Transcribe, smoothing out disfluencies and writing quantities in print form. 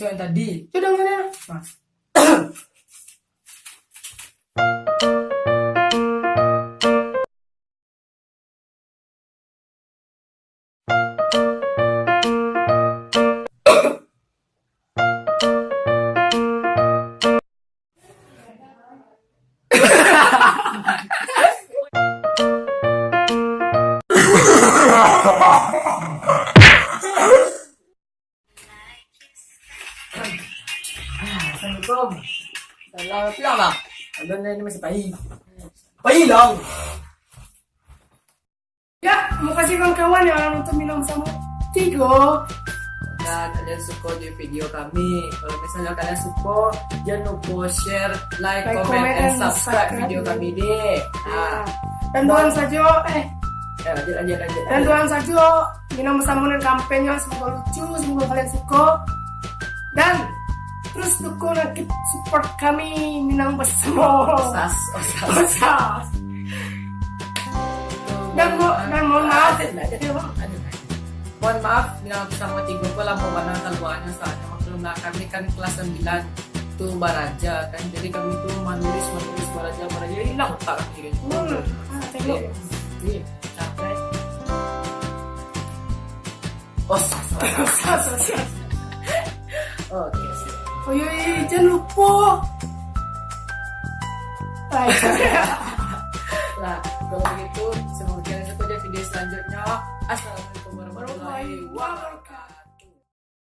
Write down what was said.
episode yang tadi. Sudah mana? Mas. Assalamualaikum. Selamat siang bang. Abang ini masih pagi. Pagi dong. Ya, mau kasih kawan-kawan yang untuk minum sama Tigo. Dan kalian suka di video kami. Kalau misalnya kalian suka, jangan lupa share, like, comment, and subscribe video kami deh. Nah, Dan doang saja, lanjut. dan doang saja minum bersama dengan kampanye semoga lucu, semoga kalian suka. Dan terus dukung dan support kami minum bersama. Osas. Osas. Dan mohon maaf. Mohon maaf bila bersama Tigo ko lang po keluarnya soalnya maklumlah kami kan kelas 9 tuh Baraja kan, jadi kami tuh menulis Baraja hilang otak kami gitu. Tengok. Capek. Osas. Oke. Oh iya, jangan lupa. Nah, kalau begitu semoga kalian suka video selanjutnya. Assalamualaikum warahmatullahi wabarakatuh.